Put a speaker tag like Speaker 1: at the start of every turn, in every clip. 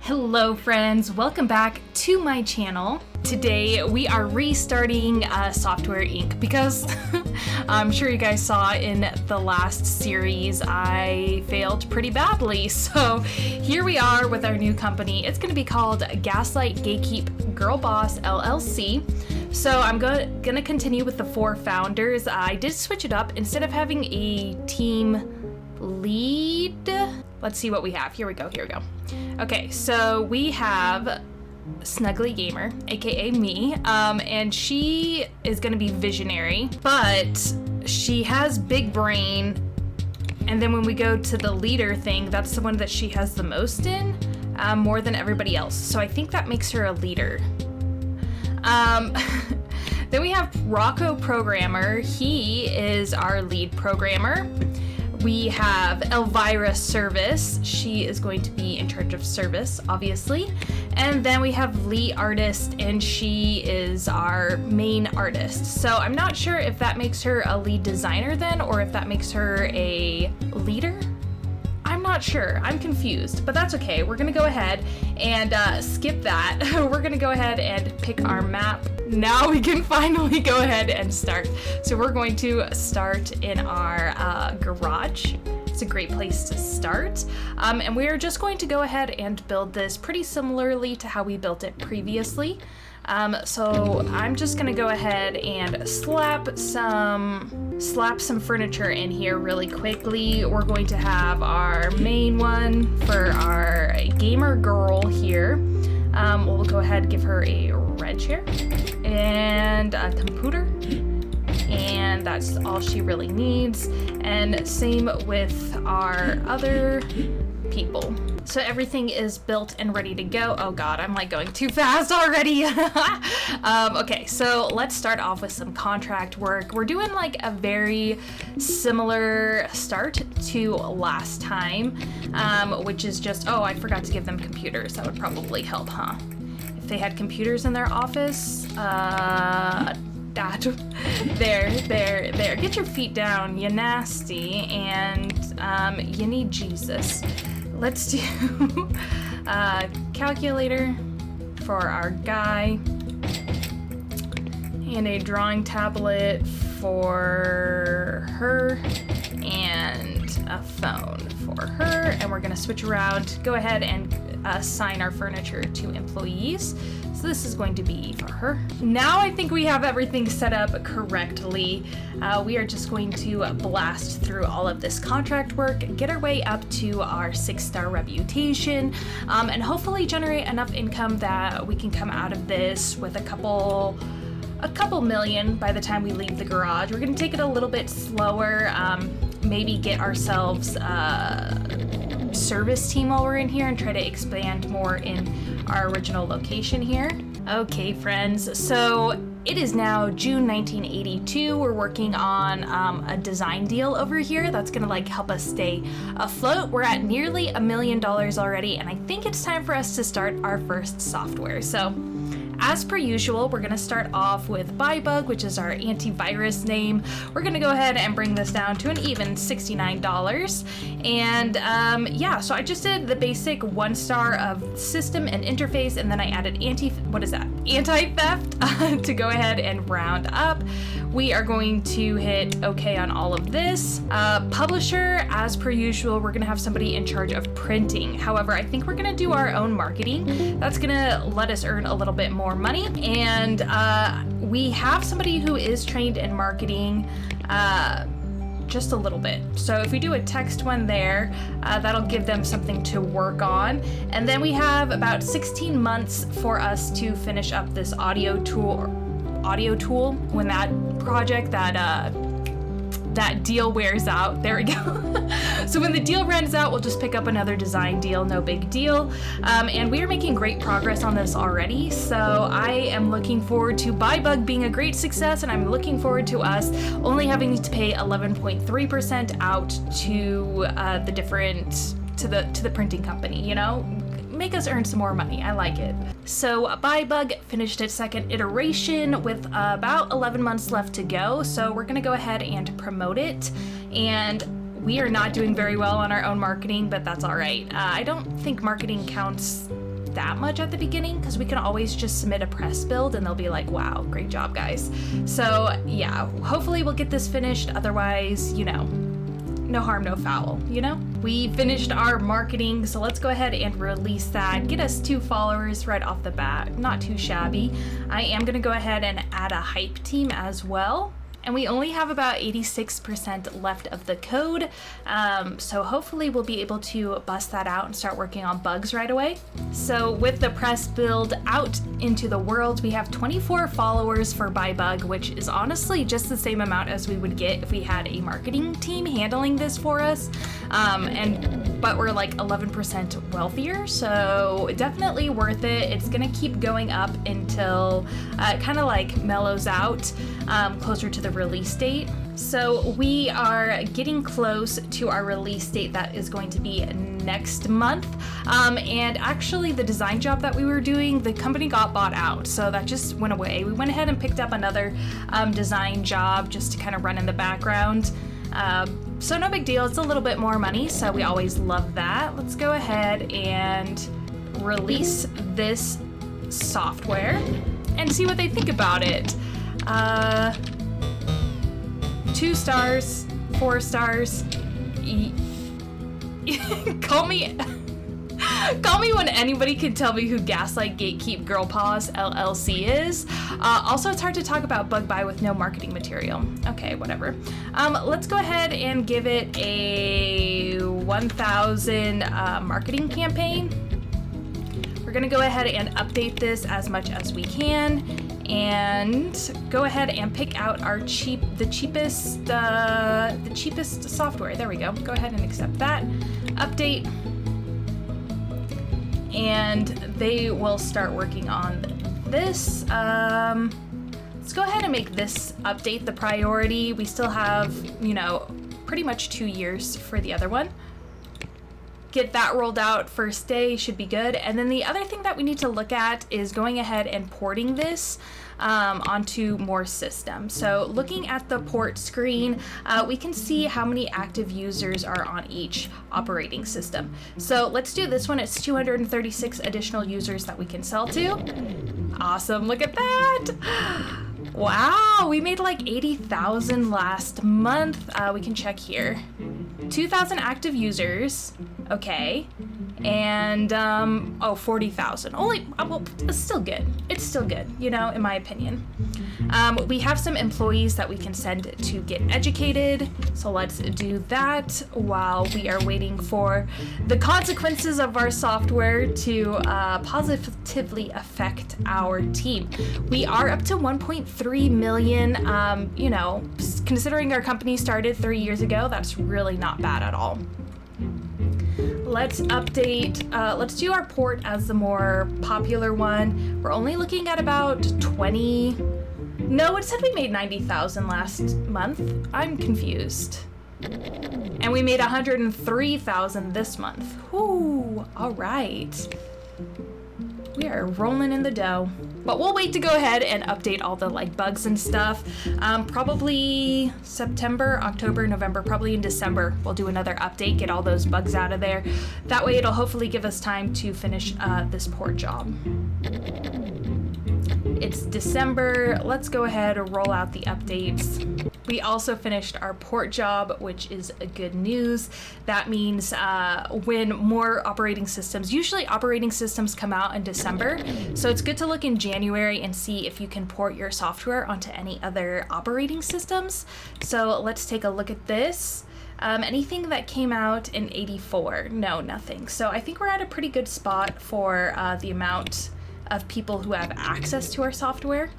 Speaker 1: Hello friends, welcome back to my channel. Today we are restarting Software Inc. because I'm sure you guys saw in the last series I failed pretty badly. So here we are with our new company. It's going to be called Gaslight Gatekeep Girl Boss LLC. So I'm gonna continue with the 4 founders. I did switch it up. Instead of having a team lead, let's see what we have. Here we go. Okay, so we have Snugglygamer, aka me, and she is gonna be visionary, but she has big brain. And then when we go to the leader thing, that's the one that she has the most in, more than everybody else. So I think that makes her a leader. Then we have Rocco Programmer. He is our lead programmer. We have Elvira Service. She is going to be in charge of service, obviously. And then we have Lee Artist, and she is our main artist. So I'm not sure if that makes her a lead designer then, or if that makes her a leader. I'm not sure. I'm confused, but that's okay. We're gonna go ahead and skip that. We're gonna go ahead and pick our map. Now we can finally go ahead and start. So we're going to start in our garage. It's a great place to start. And we're just going to go ahead and build this pretty similarly to how we built it previously. So I'm just gonna go ahead and slap some furniture in here really quickly. We're going to have our main one for our gamer girl here. We'll go ahead and give her a red chair and a computer, and that's all she really needs. And same with our other people. So everything is built and ready to go. Oh god, I'm like going too fast already. Okay, so let's start off with some contract work. We're doing like a very similar start to last time, which is just, oh, I forgot to give them computers. That would probably help, huh? If they had computers in their office, there. Get your feet down, you nasty, and you need Jesus. Let's do calculator for our guy, and a drawing tablet for her, and a phone for her. And we're gonna switch around, go ahead and assign our furniture to employees. So this is going to be for her. Now I think we have everything set up correctly. We are just going to blast through all of this contract work, get our way up to our 6-star reputation, and hopefully generate enough income that we can come out of this with a couple million by the time we leave the garage. We're gonna take it a little bit slower, maybe get ourselves service team while we're in here and try to expand more in our original location here. Okay friends, so it is now June 1982. We're working on a design deal over here that's gonna like help us stay afloat. We're at nearly $1 million already, and I think it's time for us to start our first software. So as per usual, we're gonna start off with Bybug, which is our antivirus name. We're gonna go ahead and bring this down to an even $69. And yeah, so I just did the basic 1-star of system and interface, and then I added anti-theft to go ahead and round up. We are going to hit okay on all of this. Publisher, as per usual, we're gonna have somebody in charge of printing. However, I think we're gonna do our own marketing. That's gonna let us earn a little bit more money, and we have somebody who is trained in marketing, just a little bit. So if we do a text one there, that'll give them something to work on. And then we have about 16 months for us to finish up this audio tool when that project, that deal wears out. There we go. So when the deal runs out, we'll just pick up another design deal, no big deal. And we are making great progress on this already. So I am looking forward to Bybug being a great success, and I'm looking forward to us only having to pay 11.3% out to the printing company, you know? Make us earn some more money. I like it. So Bybug finished its second iteration with about 11 months left to go. So we're gonna go ahead and promote it. And we are not doing very well on our own marketing, but that's all right. I don't think marketing counts that much at the beginning because we can always just submit a press build and they'll be like, wow, great job, guys. So yeah, hopefully we'll get this finished. Otherwise, you know, no harm, no foul, you know? We finished our marketing, so let's go ahead and release that. Get us 2 followers right off the bat. Not too shabby. I am gonna go ahead and add a hype team as well. And we only have about 86% left of the code, so hopefully we'll be able to bust that out and start working on bugs right away. So with the press build out into the world, we have 24 followers for by bug, which is honestly just the same amount as we would get if we had a marketing team handling this for us, but we're like 11% wealthier, so definitely worth it. It's gonna keep going up until it kind of like mellows out closer to the release date. So we are getting close to our release date that is going to be next month. And actually the design job that we were doing, the company got bought out, so that just went away. We went ahead and picked up another design job just to kind of run in the background. So no big deal, it's a little bit more money, so we always love that. Let's go ahead and release this software and see what they think about it. 2 stars, 4 stars. Call me when anybody can tell me who Gaslight Gatekeep Girl Paws LLC is. Also, it's hard to talk about bug buy with no marketing material. Okay, whatever. Let's go ahead and give it a 1,000 marketing campaign. We're gonna go ahead and update this as much as we can, and go ahead and pick out our the cheapest software. There we go. Go ahead and accept that. Update. And they will start working on this. Let's go ahead and make this update the priority. We still have, you know, pretty much 2 years for the other one. Get that rolled out first day, should be good. And then the other thing that we need to look at is going ahead and porting this onto more systems. So looking at the port screen, we can see how many active users are on each operating system. So let's do this one. It's 236 additional users that we can sell to. Awesome, look at that. Wow, we made like 80,000 last month. We can check here. 2,000 active users, okay, and 40,000. Only, well, it's still good. It's still good, you know, in my opinion. We have some employees that we can send to get educated, so let's do that while we are waiting for the consequences of our software to positively affect our team. We are up to 1.3 million, you know, considering our company started 3 years ago, that's really not bad at all. Let's update, let's do our port as the more popular one. We're only looking at about 20, no, it said we made 90,000 last month. I'm confused. And we made 103,000 this month. Whoo, all right. We are rolling in the dough. But we'll wait to go ahead and update all the like bugs and stuff. Probably September, October, November, probably in December, we'll do another update, get all those bugs out of there. That way it'll hopefully give us time to finish this port job. It's December. Let's go ahead and roll out the updates. We also finished our port job, which is good news. That means when more operating systems, usually operating systems come out in December, so it's good to look in January and see if you can port your software onto any other operating systems. So let's take a look at this. Anything that came out in 84? No, nothing. So I think we're at a pretty good spot for the amount of people who have access to our software.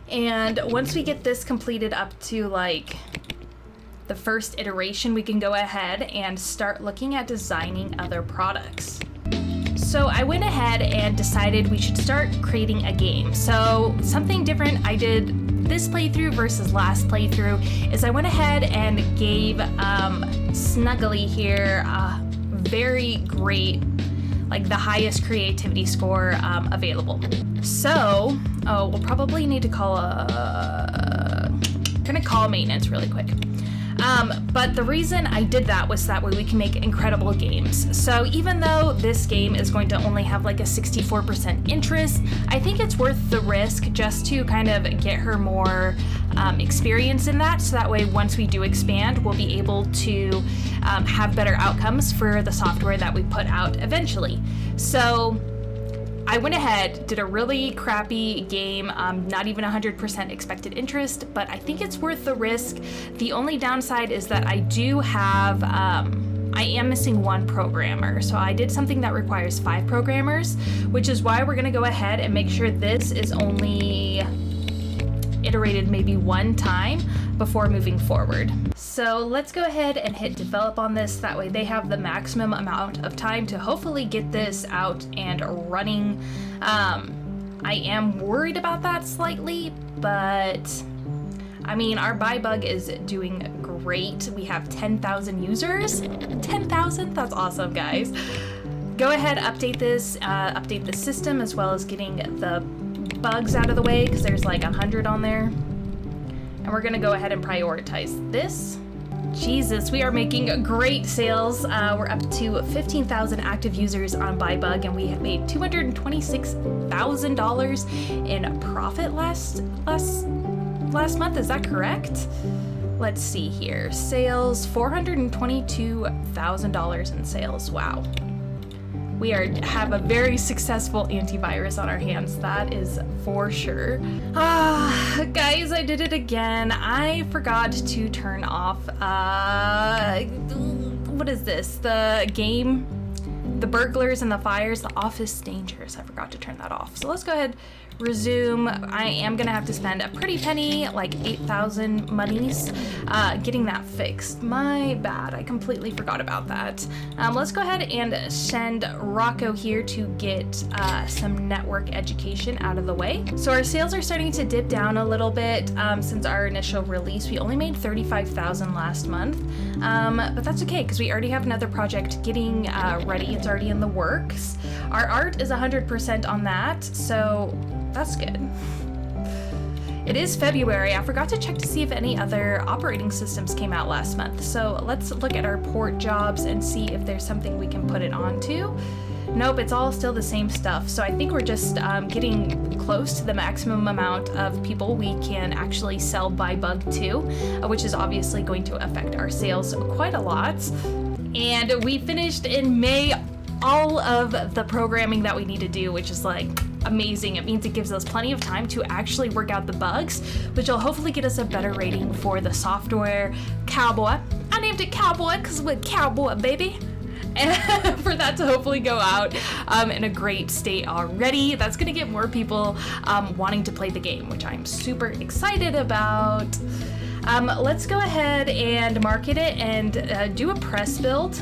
Speaker 1: And once we get this completed up to like the first iteration, we can go ahead and start looking at designing other products. So I went ahead and decided we should start creating a game. So something different I did this playthrough versus last playthrough is I went ahead and gave Snuggly here a very great, like the highest creativity score available. So, we'll probably need to call a gonna call maintenance really quick. But the reason I did that was that way we can make incredible games. So even though this game is going to only have like a 64% interest, I think it's worth the risk just to kind of get her more experience in that. So that way, once we do expand, we'll be able to have better outcomes for the software that we put out eventually. So I went ahead, did a really crappy game, not even 100% expected interest, but I think it's worth the risk. The only downside is that I do have, I am missing one programmer. So I did something that requires 5 programmers, which is why we're gonna go ahead and make sure this is only iterated maybe one time before moving forward. So let's go ahead and hit develop on this. That way they have the maximum amount of time to hopefully get this out and running. I am worried about that slightly, but I mean, our buy bug is doing great. We have 10,000 users. 10,000? That's awesome, guys. Go ahead, update this, update the system, as well as getting the bugs out of the way, because there's like 100 on there. And we're gonna go ahead and prioritize this. Jesus, we are making great sales. We're up to 15,000 active users on BuyBug, and we have made $226,000 in profit last month. Is that correct? Let's see here. Sales, $422,000 in sales. Wow. We have a very successful antivirus on our hands, that is for sure. Guys, I did it again. I forgot to turn off, what is this? The game, the burglars and the fires, the office dangers. I forgot to turn that off. So let's go ahead, resume. I am gonna have to spend a pretty penny, like 8,000 monies, getting that fixed. My bad, I completely forgot about that. Let's go ahead and send Rocco here to get some network education out of the way. So our sales are starting to dip down a little bit since our initial release. We only made 35,000 last month, but that's okay because we already have another project getting ready. It's already in the works. Our art is 100% on that, so that's good. It is February. I forgot to check to see if any other operating systems came out last month. So let's look at our port jobs and see if there's something we can put it onto. Nope, it's all still the same stuff. So I think we're just getting close to the maximum amount of people we can actually sell BuyBug to, which is obviously going to affect our sales quite a lot. And we finished in May all of the programming that we need to do, which is like amazing. It means it gives us plenty of time to actually work out the bugs, which will hopefully get us a better rating for the software Cowboy. I named it Cowboy because we're Cowboy, baby. And for that to hopefully go out in a great state already. That's gonna get more people wanting to play the game, which I'm super excited about. Let's go ahead and market it and do a press build,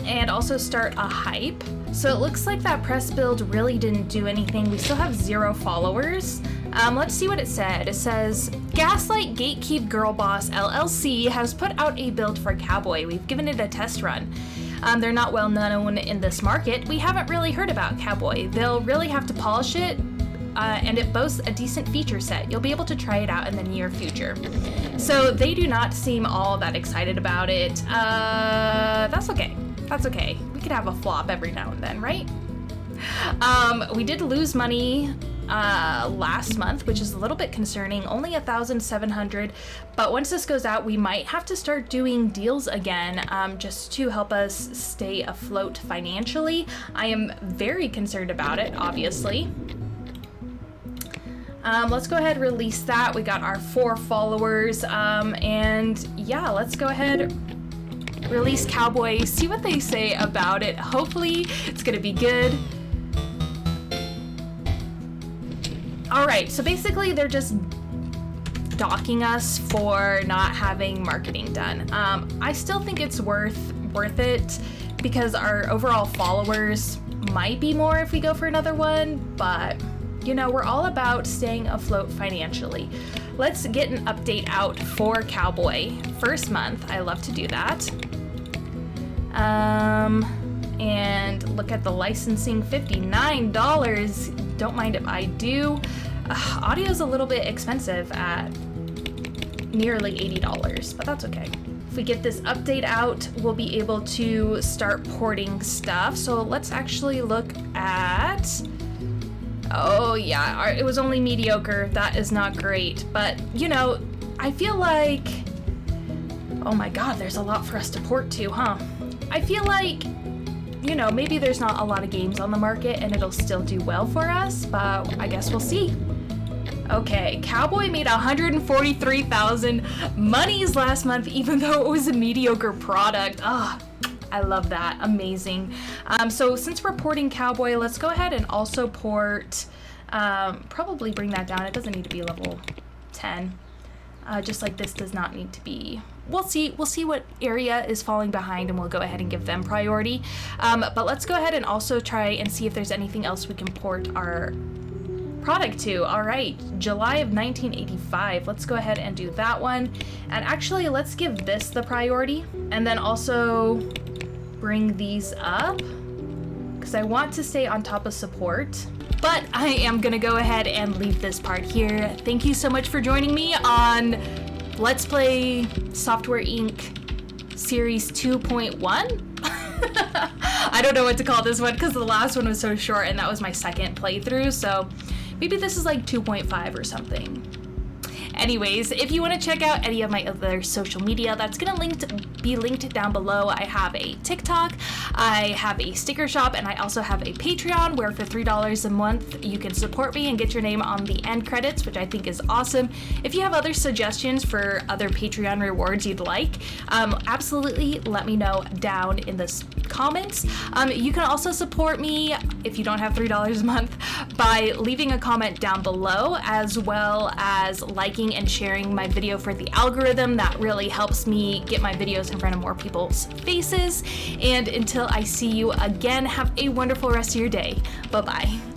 Speaker 1: and also start a hype. So it looks like that press build really didn't do anything. We still have 0 followers. Let's see what it said. It says, Gaslight Gatekeep Girl Boss LLC has put out a build for Cowboy. We've given it a test run. They're not well known in this market. We haven't really heard about Cowboy. They'll really have to polish it, and it boasts a decent feature set. You'll be able to try it out in the near future. So they do not seem all that excited about it. That's okay. That's okay. We could have a flop every now and then, right? We did lose money last month, which is a little bit concerning, only 1,700. But once this goes out, we might have to start doing deals again, just to help us stay afloat financially. I am very concerned about it, obviously. Let's go ahead and release that. We got our 4 followers, and yeah, let's go ahead, release Cowboy, see what they say about it. Hopefully it's gonna be good. Alright, so basically they're just docking us for not having marketing done. I still think it's worth it because our overall followers might be more if we go for another one, but you know, we're all about staying afloat financially. Let's get an update out for Cowboy. First month, I love to do that. And look at the licensing, $59. Don't mind if I do. Audio's a little bit expensive at nearly $80, but that's okay. If we get this update out, we'll be able to start porting stuff. So let's actually look at, oh yeah, it was only mediocre. That is not great, but you know, I feel like, oh my God, there's a lot for us to port to, huh? I feel like, you know, maybe there's not a lot of games on the market and it'll still do well for us, but I guess we'll see. Okay, Cowboy made 143,000 monies last month, even though it was a mediocre product. Ah, I love that. Amazing. So since we're porting Cowboy, let's go ahead and also port, probably bring that down. It doesn't need to be level 10. Just like this does not need to be. We'll see what area is falling behind and we'll go ahead and give them priority. But let's go ahead and also try and see if there's anything else we can port our product to. All right, July of 1985. Let's go ahead and do that one. And actually, let's give this the priority and then also bring these up because I want to stay on top of support. But I am gonna go ahead and leave this part here. Thank you so much for joining me on Let's Play Software Inc. Series 2.1. I don't know what to call this one because the last one was so short and that was my second playthrough, so maybe this is like 2.5 or something. Anyways, if you want to check out any of my other social media, that's gonna be linked down below. I have a TikTok, I have a sticker shop, and I also have a Patreon where for $3 a month you can support me and get your name on the end credits, which I think is awesome. If you have other suggestions for other Patreon rewards you'd like, absolutely let me know down in the comments. You can also support me if you don't have $3 a month by leaving a comment down below, as well as liking and sharing my video for the algorithm. That really helps me get my videos in front of more people's faces. And until I see you again, have a wonderful rest of your day. Bye-bye.